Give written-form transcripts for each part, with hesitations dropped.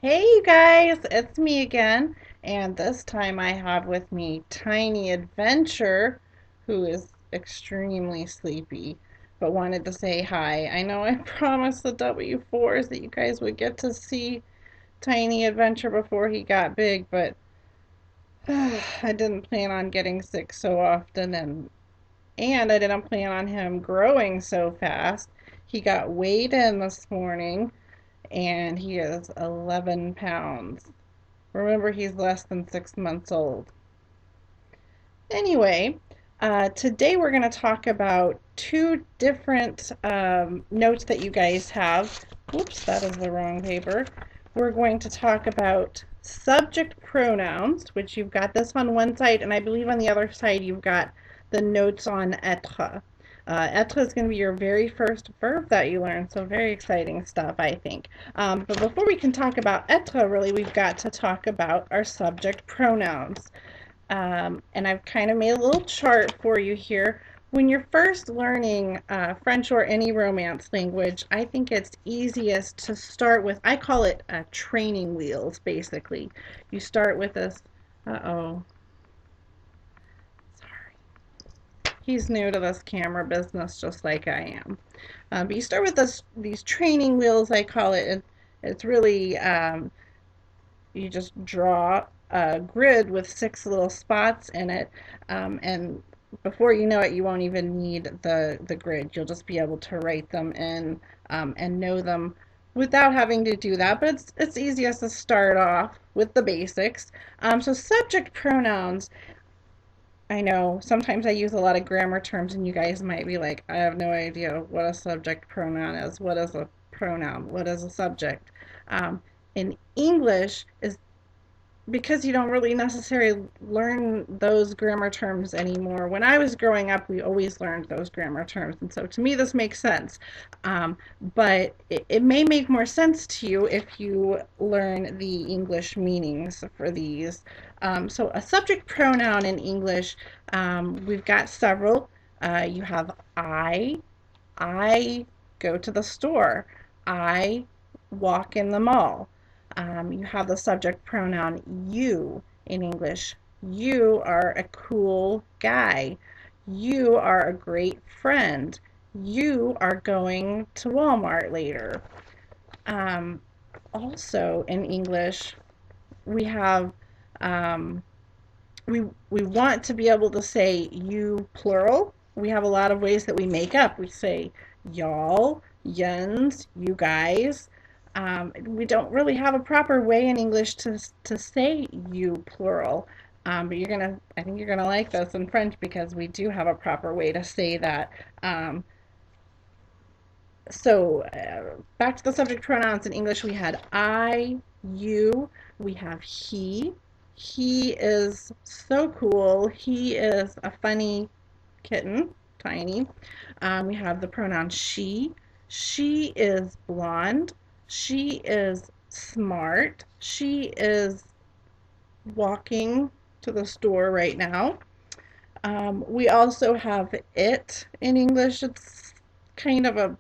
Hey you guys, it's me again, and this time I have with me Tiny Adventure, who is extremely sleepy, but wanted to say hi. I know I promised the W4s that you guys would get to see Tiny Adventure before he got big, but I didn't plan on getting sick so often, and I didn't plan on him growing so fast. He got weighed in this morning, and he is 11 pounds. Remember, he's less than 6 months old. Anyway, today we're going to talk about two different notes that you guys have. Whoops, that is the wrong paper. We're going to talk about subject pronouns, which you've got this on one side, and I believe on the other side you've got the notes on être. Être is going to be your very first verb that you learn, so very exciting stuff, I think. But before we can talk about être, really, we've got to talk about our subject pronouns. And I've kind of made a little chart for you here. When you're first learning French or any Romance language, I think it's easiest to start with, I call it training wheels, basically. You start with this, uh-oh, sorry. He's new to this camera business just like I am. But you start with these training wheels, I call it. It's really, you just draw a grid with 6 little spots in it, and before you know it, you won't even need the grid. You'll just be able to write them in and know them without having to do that. But it's easiest to start off with the basics. So subject pronouns. I know sometimes I use a lot of grammar terms, and you guys might be like, I have no idea what a subject pronoun is. What is a pronoun? What is a subject? In English, is because you don't really necessarily learn those grammar terms anymore. When I was growing up, we always learned those grammar terms, and so to me, this makes sense. Um, but it may make more sense to you if you learn the English meanings for these. So, a subject pronoun in English, we've got several. You have I go to the store, I walk in the mall. You have the subject pronoun you in English. You are a cool guy. You are a great friend. You are going to Walmart later. Um, Also in English, we have um, we want to be able to say you plural. We have a lot of ways that we make up. We say y'all, yins, you guys. We don't really have a proper way in English to say you plural. But I think you're gonna like this in French because we do have a proper way to say that. Back to the subject pronouns in English, we had I, you, we have he. He is so cool. He is a funny kitten, tiny. We have the pronoun she. She is blonde. She is smart. She is walking to the store right now. We also have it in English. It's kind of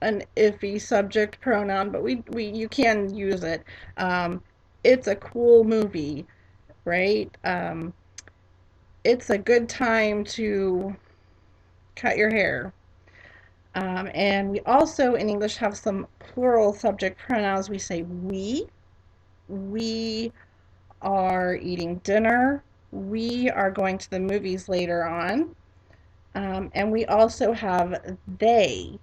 an iffy subject pronoun, but we you can use it. It's a cool movie, right? It's a good time to cut your hair. And we also in English have some plural subject pronouns. We say we are eating dinner, we are going to the movies later on. And we also have they.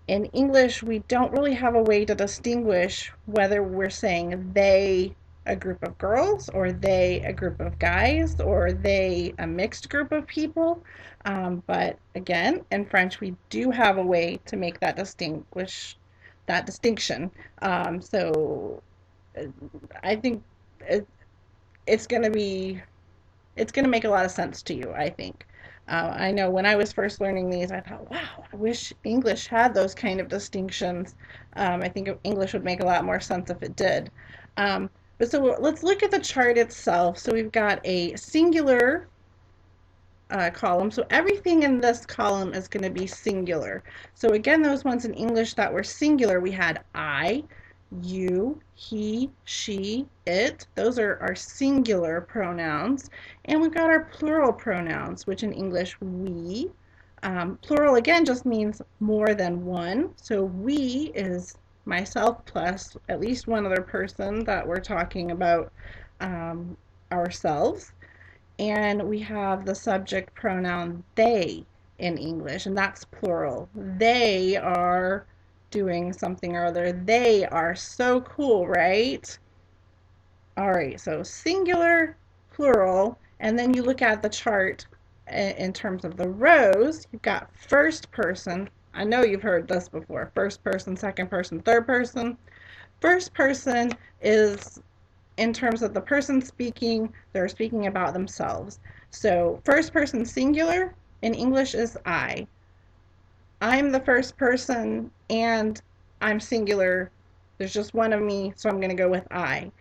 In English, we don't really have a way to distinguish whether we're saying they, a group of girls, or they, a group of guys, or they, a mixed group of people. But again, in French, we do have a way to make that distinction. So I think it, it's going to be it's going to make a lot of sense to you, I think. I know when I was first learning these, I thought, wow, I wish English had those kind of distinctions. I think English would make a lot more sense if it did. But so let's look at the chart itself. So we've got a singular column. So everything in this column is going to be singular. So again, those ones in English that were singular, we had I, you, he, she, it. Those are our singular pronouns. And we've got our plural pronouns, which in English, we. Plural again just means more than one. So we is myself plus at least one other person that we're talking about ourselves. And we have the subject pronoun they in English, and that's plural. They are doing something or other. They are so cool, right? All right, so singular, plural, and then you look at the chart in terms of the rows. You've got first person. I know you've heard this before. First person, second person, third person. First person is in terms of the person speaking, they're speaking about themselves. So first person singular in English is I. I'm the first person and I'm singular. There's just one of me, so I'm going to go with I.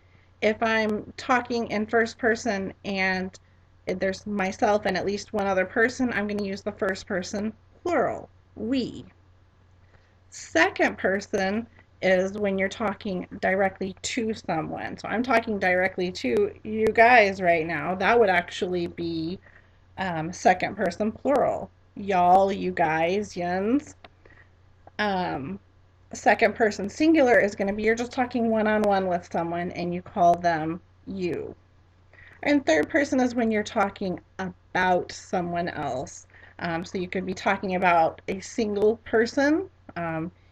If I'm talking in first person and there's myself and at least one other person, I'm going to use the first person plural, we. Second person is when you're talking directly to someone. So I'm talking directly to you guys right now. That would actually be second person plural. Y'all, you guys, yins. Um, Second person singular is going to be you're just talking one on one with someone and you call them you. And third person is when you're talking about someone else. So you could be talking about a single person.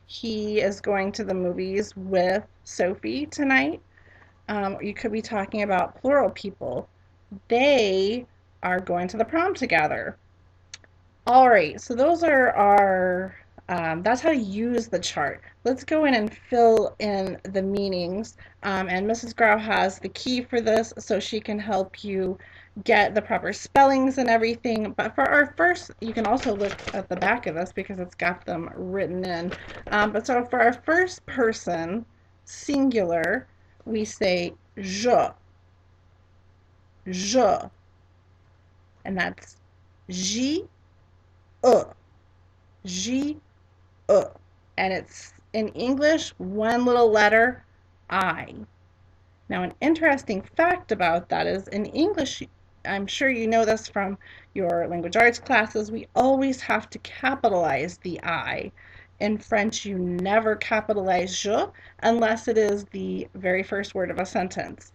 He is going to the movies with Sophie tonight. You could be talking about plural people. They are going to the prom together. All right, so those are our, that's how to use the chart. Let's go in and fill in the meanings. And Mrs. Grau has the key for this so she can help you get the proper spellings and everything. But for our first, you can also look at the back of this because it's got them written in. But so for our first person, singular, we say je, je, and that's J, E. J, E. And it's in English, one little letter, I. Now, an interesting fact about that is in English, I'm sure you know this from your language arts classes, we always have to capitalize the I. In French, you never capitalize je unless it is the very first word of a sentence.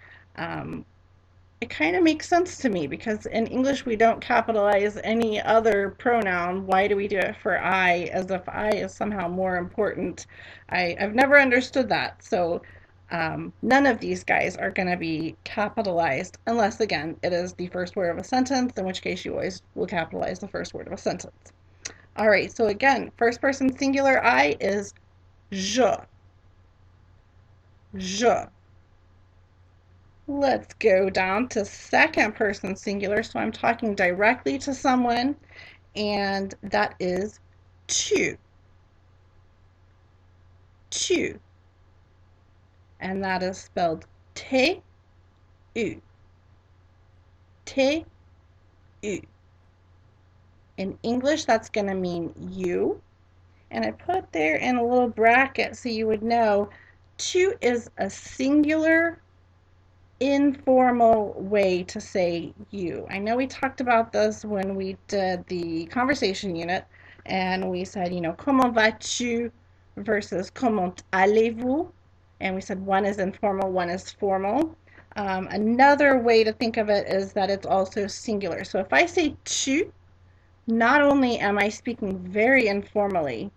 It kind of makes sense to me because in English we don't capitalize any other pronoun. Why do we do it for I as if I is somehow more important? I've never understood that. So none of these guys are going to be capitalized unless, again, it is the first word of a sentence, in which case you always will capitalize the first word of a sentence. All right, so again, first person singular I is je, je. Let's go down to second person singular. So I'm talking directly to someone, and that is tu, tu. And that is spelled T-U, T-U. In English, that's going to mean you. And I put there in a little bracket so you would know tu is a singular informal way to say you. I know we talked about this when we did the conversation unit and we said, comment vas-tu versus comment allez-vous? And we said one is informal, one is formal. Another way to think of it is that it's also singular. So if I say tu, not only am I speaking very informally,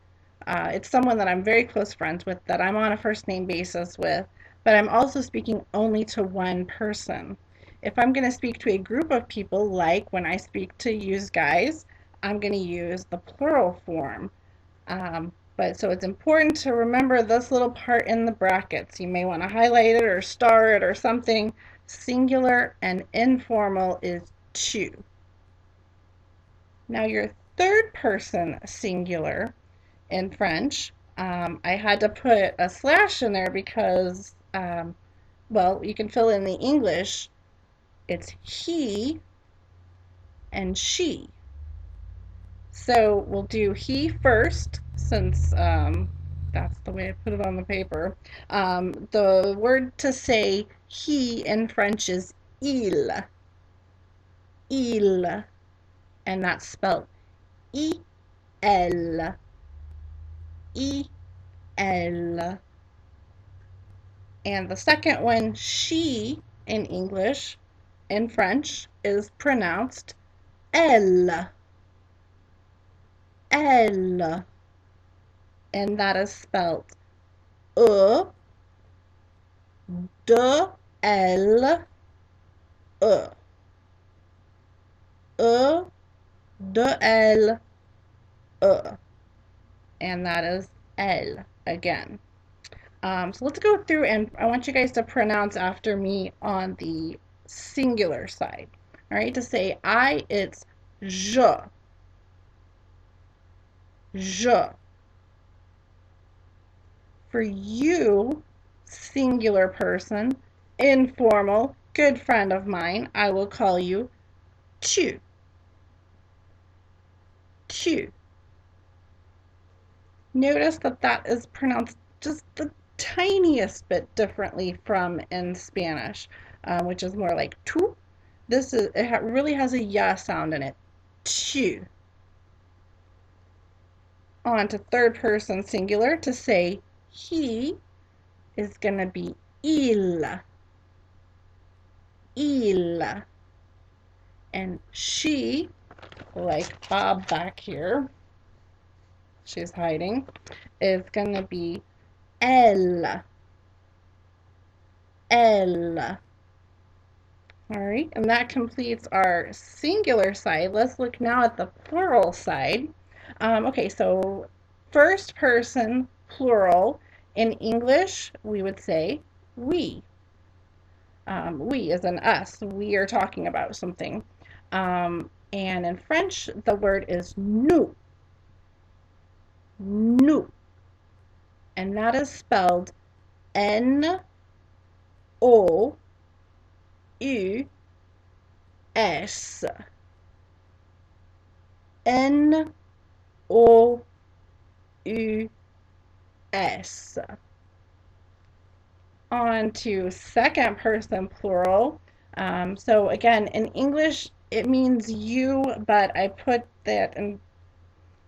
it's someone that I'm very close friends with, that I'm on a first name basis with, but I'm also speaking only to one person. If I'm going to speak to a group of people, like when I speak to you guys, I'm going to use the plural form. But so it's important to remember this little part in the brackets. You may want to highlight it or star it or something. Singular and informal is tu. Now your third person singular in French, I had to put a slash in there because, well, you can fill in the English. It's he and she. So we'll do he first since That's the way I put it on the paper. The word to say he in French is il, il, and that's spelled I-L, I-L. And the second one, she, in English, in French, is pronounced elle, elle, and that is spelled E, D, L, E, E, D, L, E, and that is elle again. So let's go through and I want you guys to pronounce after me on the singular side. All right, to say I, it's je, je. For you, singular person, informal, good friend of mine, I will call you tu, tu. Notice that that is pronounced just the tiniest bit differently from in Spanish, which is more like tu. This is it really has a ya sound in it. Tu. On to third person singular to say he is gonna be il, il, and she, like Bob back here, she's hiding, is gonna be elle, elle. All right, and that completes our singular side. Let's look now at the plural side. Okay, so first person plural in English, we would say we. We as in us. We are talking about something. And in French, the word is nous. Nous. And that is spelled N-O-U-S. N-O-U-S. On to second person plural. So again, in English, it means you, but I put that in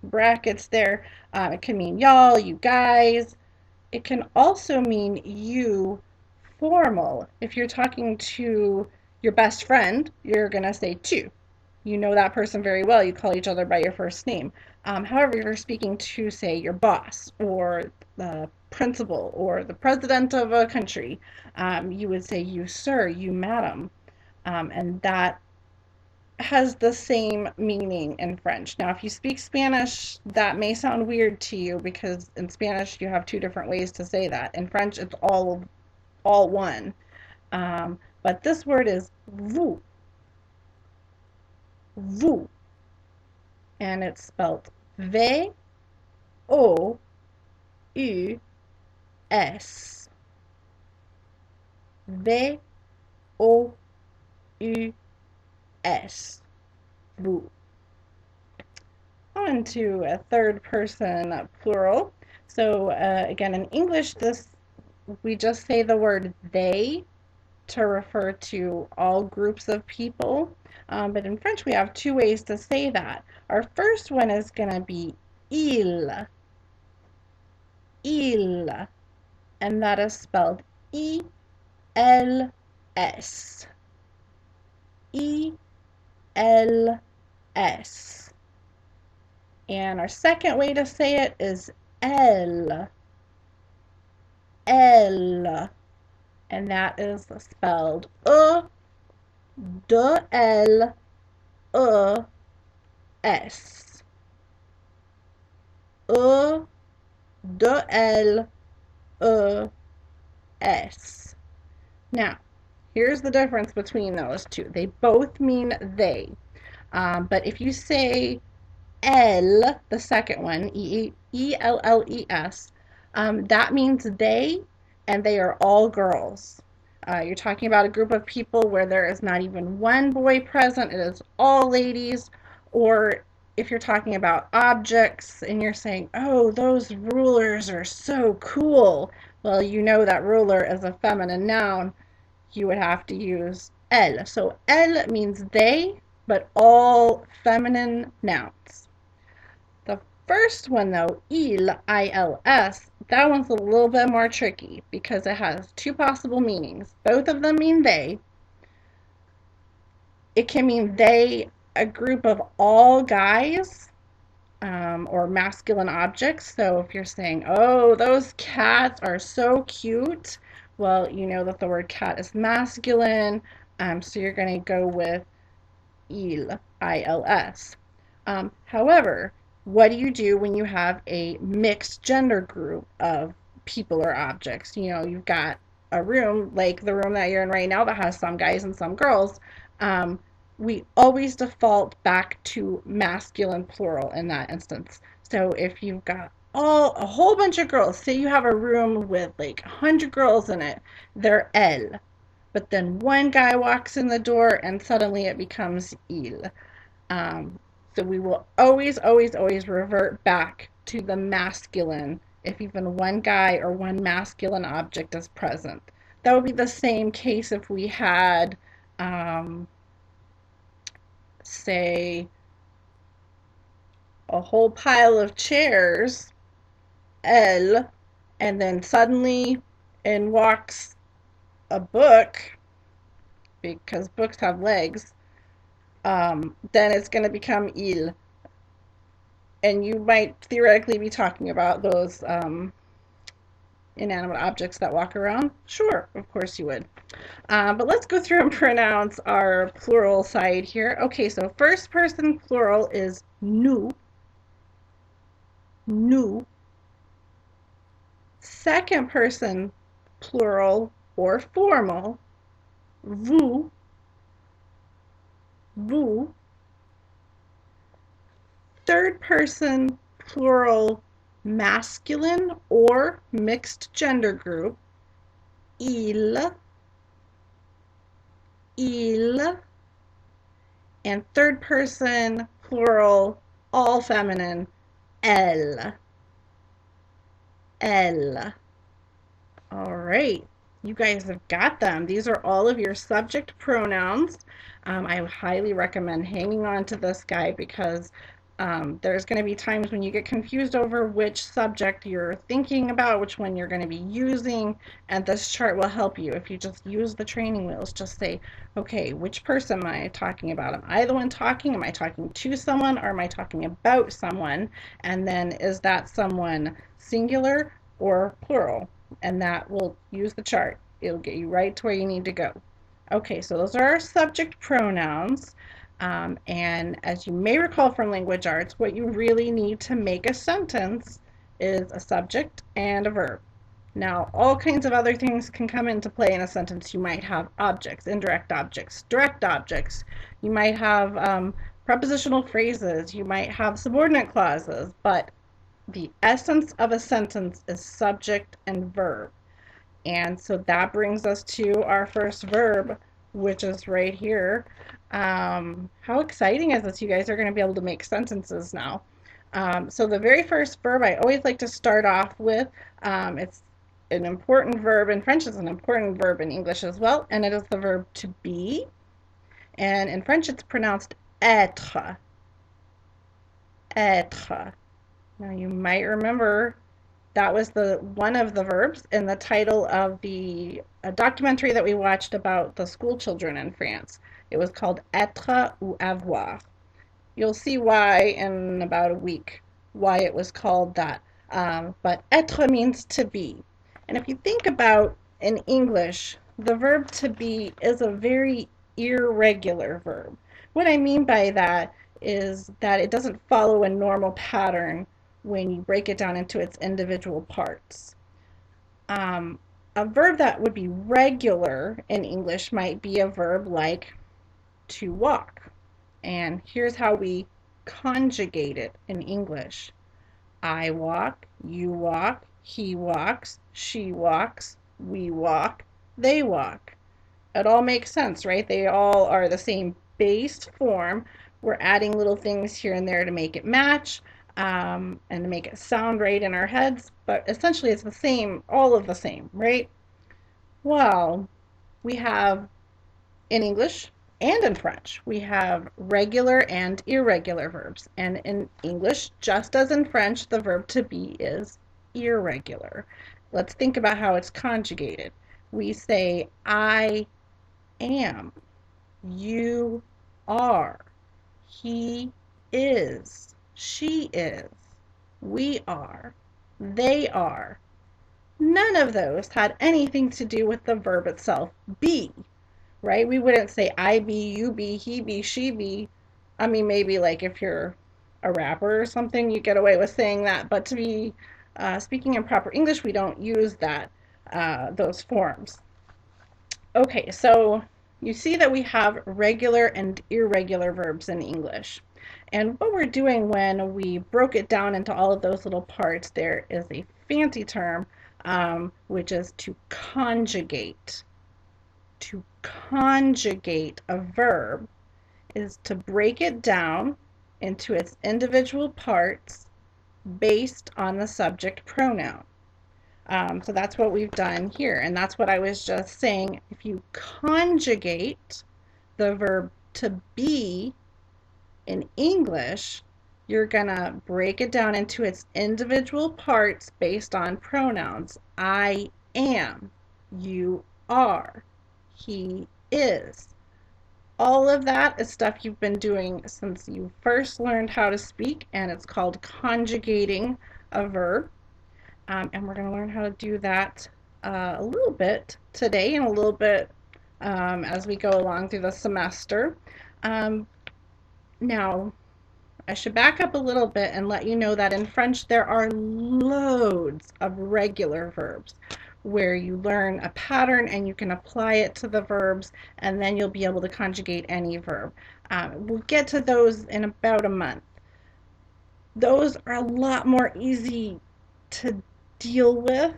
brackets there. It can mean y'all, you guys. It can also mean you formal. If you're talking to your best friend, you're going to say tu. You know that person very well. You call each other by your first name. However, if you're speaking to, say, your boss or the principal or the president of a country, you would say you sir, you madam. And that has the same meaning in French. Now, if you speak Spanish, that may sound weird to you because in Spanish you have two different ways to say that. In French, it's all one. But this word is vous, vous, and it's spelled V-O-U-S. V-O-U-S. Vous. On to a third person plural. So again, in English, we just say the word they to refer to all groups of people. But in French, we have two ways to say that. Our first one is going to be il, il, and that is spelled I-L-S, I-L-S. And our second way to say it is elle, elle, and that is spelled E-D-L-E-S. E-D-L-E-S. Now, here's the difference between those two. They both mean they. But if you say L, the second one, E-L-L-E-S, that means they, and they are all girls. You're talking about a group of people where there is not even one boy present, it is all ladies, or if you're talking about objects and you're saying, oh, those rulers are so cool, well, you know that ruler is a feminine noun, you would have to use elle. So elle means they, but all feminine nouns. The first one though, I-L-S, that one's a little bit more tricky because it has two possible meanings. Both of them mean they. It can mean they, a group of all guys, or masculine objects. So if you're saying, oh, those cats are so cute, well, you know that the word cat is masculine, so you're going to go with il, I-L-S. However, what do you do when you have a mixed gender group of people or objects? You know, you've got a room like the room that you're in right now that has some guys and some girls. Um, we always default back to masculine plural in that instance. So if you've got a whole bunch of girls, say you have a room with like 100 girls in it, they're elle. But then one guy walks in the door and suddenly it becomes il. Um, so we will always, always, always revert back to the masculine if even one guy or one masculine object is present. That would be the same case if we had, um, say, a whole pile of chairs, elle, and then suddenly in walks a book, because books have legs, then it's going to become il. And you might theoretically be talking about those inanimate objects that walk around. Sure, of course you would. But let's go through and pronounce our plural side here. Okay, so first person plural is nous, nous. Second person plural or formal, vous, vous. Third person plural masculine or mixed gender group, il, il. And third person plural all feminine, elle, elle. All right, you guys have got them. These are all of your subject pronouns. I highly recommend hanging on to this guy because there's going to be times when you get confused over which subject you're thinking about, which one you're going to be using, and this chart will help you. If you just use the training wheels, just say, okay, which person am I talking about? Am I the one talking? Am I talking to someone, or am I talking about someone? And then is that someone singular or plural? And that will use the chart. It'll get you right to where you need to go. Okay, so those are our subject pronouns. And as you may recall from language arts, what you really need to make a sentence is a subject and a verb. Now, all kinds of other things can come into play in a sentence. You might have objects, indirect objects, direct objects. You might have prepositional phrases. You might have subordinate clauses, but the essence of a sentence is subject and verb. And so that brings us to our first verb, which is right here. How exciting is this? You guys are going to be able to make sentences now. So the very first verb I always like to start off with, it's an important verb in French, it's an important verb in English as well, and it is the verb to be. And in French it's pronounced être. Être. Now you might remember that was the one of the verbs in the title of the documentary that we watched about the school children in France. It was called Etre ou avoir. You'll see why in about a week, why it was called that. But être means to be. And if you think about in English, the verb to be is a very irregular verb. What I mean by that is that it doesn't follow a normal pattern when you break it down into its individual parts. A verb that would be regular in English might be a verb like to walk. And here's how we conjugate it in English. I walk, you walk, he walks, she walks, we walk, they walk. It all makes sense, right? They all are the same base form, We're adding little things here and there to make it match and to make it sound right in our heads, but essentially it's the same, all of the same, right? Well, we have in English and in French, we have regular and irregular verbs. And in English, just as in French, the verb to be is irregular. Let's think about how it's conjugated. We say, I am, you are, he is, she is, we are, they are. None of those had anything to do with the verb itself, be, right? We wouldn't say I be, you be, he be, she be. I mean, maybe like if you're a rapper or something, you get away with saying that. But to be speaking in proper English, we don't use that those forms. Okay, so you see that we have regular and irregular verbs in English. And what we're doing when we broke it down into all of those little parts, there is a fancy term, which is to conjugate. To conjugate a verb is to break it down into its individual parts based on the subject pronoun. So that's what we've done here. And that's what I was just saying. If you conjugate the verb to be in English, you're going to break it down into its individual parts based on pronouns. I am, you are, he is. All of that is stuff you've been doing since you first learned how to speak, and it's called conjugating a verb. And we're going to learn how to do that a little bit today and a little bit as we go along through the semester. Now, I should back up a little bit and let you know that in French there are loads of regular verbs where you learn a pattern and you can apply it to the verbs, and then you'll be able to conjugate any verb. We'll get to those in about a month. Those are a lot more easy to deal with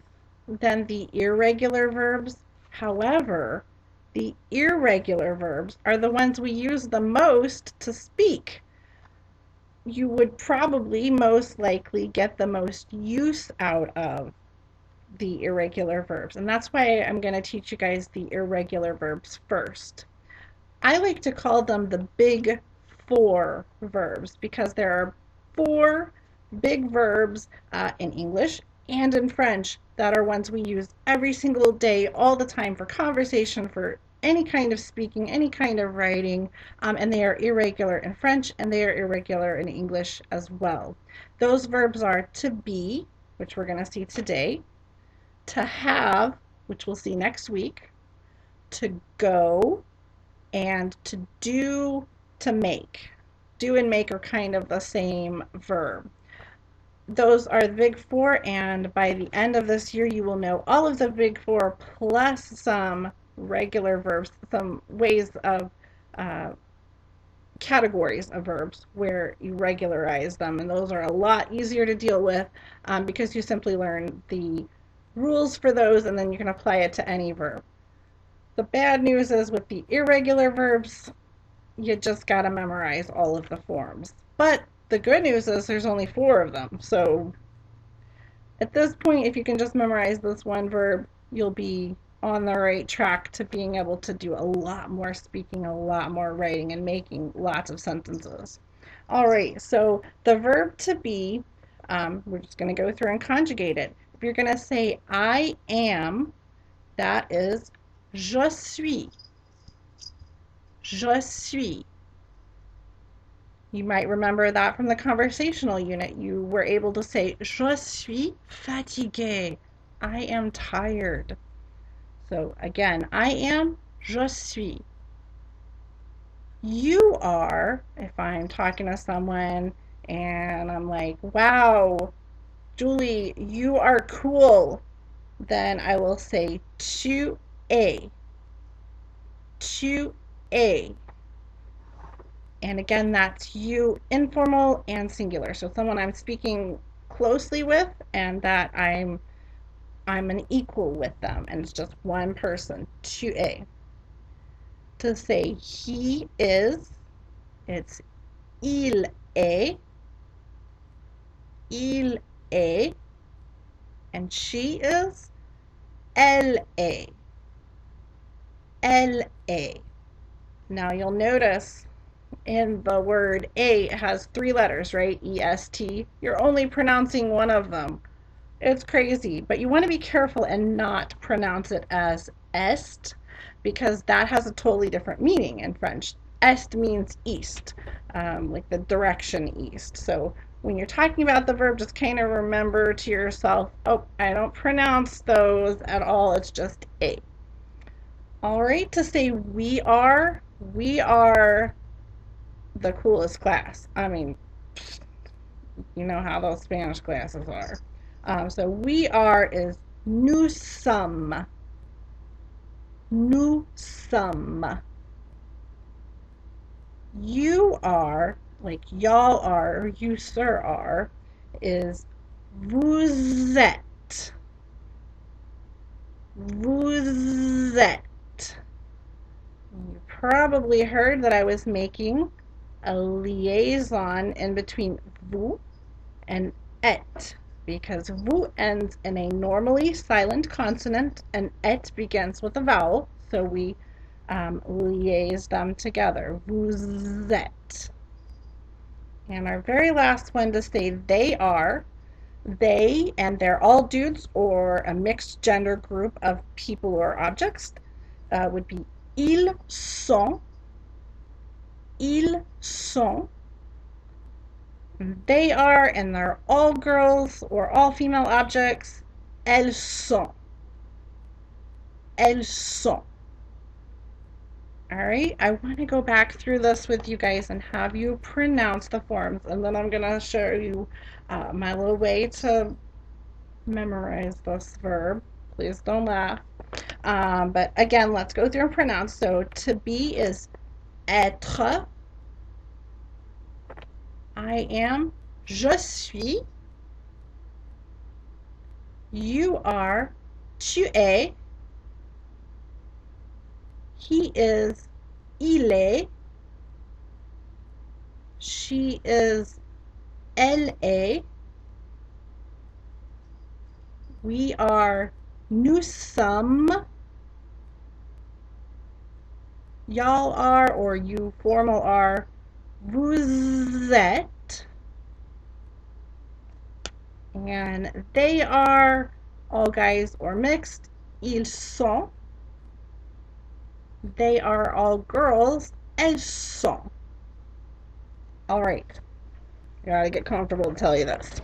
than the irregular verbs. However, the irregular verbs are the ones we use the most to speak. You would probably most likely get the most use out of the irregular verbs. And that's why I'm going to teach you guys the irregular verbs first. I like to call them the big four verbs because there are four big verbs in English and in French that are ones we use every single day, all the time, for conversation, for any kind of speaking, any kind of writing, and they are irregular in French and they are irregular in English as well. Those verbs are to be, which we're going to see today, to have, which we'll see next week, to go, and to do, to make. Do and make are kind of the same verb. Those are the big four, and by the end of this year, you will know all of the big four plus some regular verbs, some ways of categories of verbs where you regularize them, and those are a lot easier to deal with because you simply learn the rules for those and then you can apply it to any verb. The bad news is with the irregular verbs, you just got to memorize all of the forms. But the good news is there's only four of them. So at this point, if you can just memorize this one verb, you'll be on the right track to being able to do a lot more speaking, a lot more writing, and making lots of sentences. All right, so the verb to be, we're just going to go through and conjugate it. If you're going to say I am, that is je suis. Je suis. You might remember that from the conversational unit. You were able to say je suis fatigué. I am tired. So again, I am, je suis. You are, if I'm talking to someone and I'm like, wow, Julie, you are cool, then I will say tu es. Tu es. And again, that's you, informal and singular. So someone I'm speaking closely with and that I'm an equal with them, and it's just one person, tu es. To say he is, it's il est, il est, and she is elle est, elle est. Now you'll notice in the word a, it has 3 letters, right? E-S-T. You're only pronouncing one of them. It's crazy, but you want to be careful and not pronounce it as est, because that has a totally different meaning in French. Est means east, like the direction east. So when you're talking about the verb, just kind of remember to yourself, oh, I don't pronounce those at all. It's just a. All right, to say we are the coolest class. I mean, you know how those Spanish classes are. So we are is nous sommes. Nous sommes. You are, like y'all are, or you sir are, is vous êtes. Vous êtes. You probably heard that I was making a liaison in between vous and et, because vous ends in a normally silent consonant and et begins with a vowel, so we liaise them together. Vous êtes. And our very last one to say they are, they, and they're all dudes or a mixed gender group of people or objects, would be ils sont, ils sont. They are, and they're all girls or all female objects, elles sont. Elles sont. All right, I want to go back through this with you guys and have you pronounce the forms, and then I'm going to show you my little way to memorize this verb. Please don't laugh. But again, let's go through and pronounce. So to be is être. I am, je suis. You are, tu es. He is, il est. She is, elle est. We are, nous sommes. Y'all are, or you formal are, vous êtes. And they are, all guys or mixed, ils sont. They are all girls, elles sont. All right, gotta get comfortable to tell you this.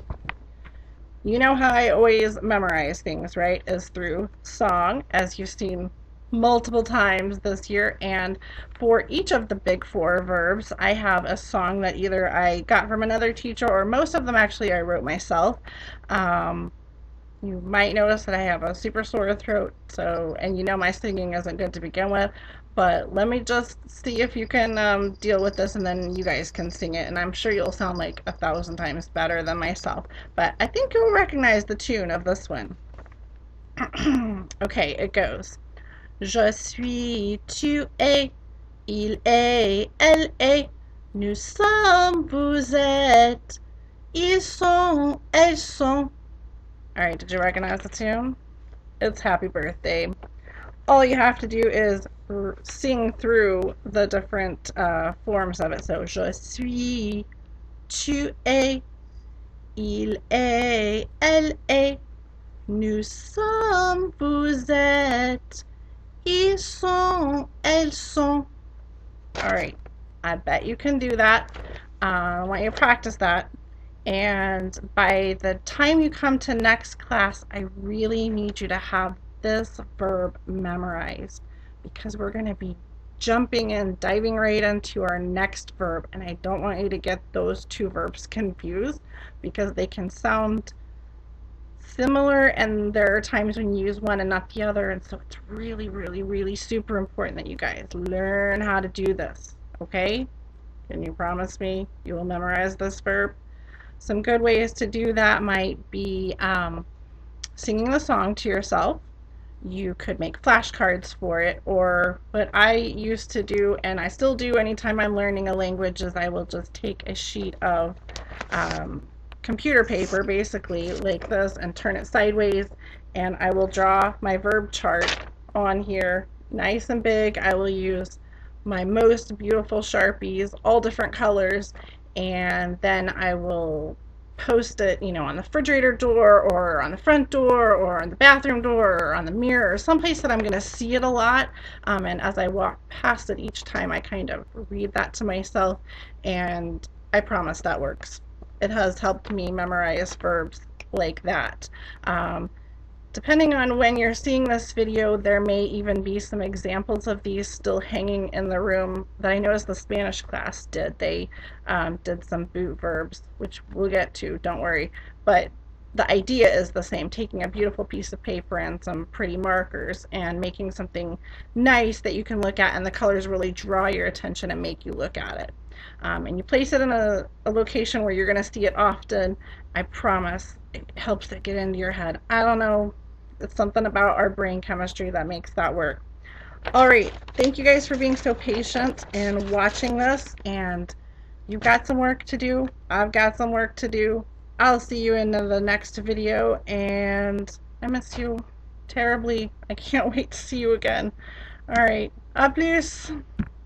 You know how I always memorize things, right? Is through song, as you've seen multiple times this year. And for each of the big 4 verbs, I have a song that either I got from another teacher, or most of them actually I wrote myself. You might notice that I have a super sore throat, so, and you know my singing isn't good to begin with, but let me just see if you can deal with this, and then you guys can sing it, and I'm sure you'll sound like 1,000 times better than myself, but I think you'll recognize the tune of this one. Okay, it goes. Je suis, tu es, il est, elle est, nous sommes, vous êtes, ils sont, elles sont. All right, did you recognize the tune? It's Happy Birthday. All you have to do is sing through the different forms of it. So, je suis, tu es, il est, elle est, nous sommes, vous êtes, ils sont, elles sont. All right, I bet you can do that. I want you to practice that. And by the time you come to next class, I really need you to have this verb memorized, because we're going to be jumping in, diving right into our next verb, and I don't want you to get those 2 verbs confused, because they can sound similar and there are times when you use one and not the other, and so it's really, really, really super important that you guys learn how to do this. Okay? Can you promise me you will memorize this verb? Some good ways to do that might be singing the song to yourself. You could make flashcards for it, or what I used to do, and I still do anytime I'm learning a language, is I will just take a sheet of um, computer paper, basically like this, and turn it sideways, and I will draw my verb chart on here nice and big. I will use my most beautiful Sharpies, all different colors, and then I will post it, on the refrigerator door or on the front door or on the bathroom door or on the mirror or someplace that I'm going to see it a lot. And as I walk past it each time, I kind of read that to myself, and I promise that works. It has helped me memorize verbs like that. Um, Depending on when you're seeing this video, there may even be some examples of these still hanging in the room that I noticed the Spanish class did. They did some boot verbs, which we'll get to, don't worry. But the idea is the same, taking a beautiful piece of paper and some pretty markers and making something nice that you can look at, and the colors really draw your attention and make you look at it. And you place it in a location where you're going to see it often. I promise it helps it get into your head. I don't know, it's something about our brain chemistry that makes that work. All right, thank you guys for being so patient and watching this, and you've got some work to do. I've got some work to do. I'll see you in the next video, and I miss you terribly. I can't wait to see you again. All right, à plus.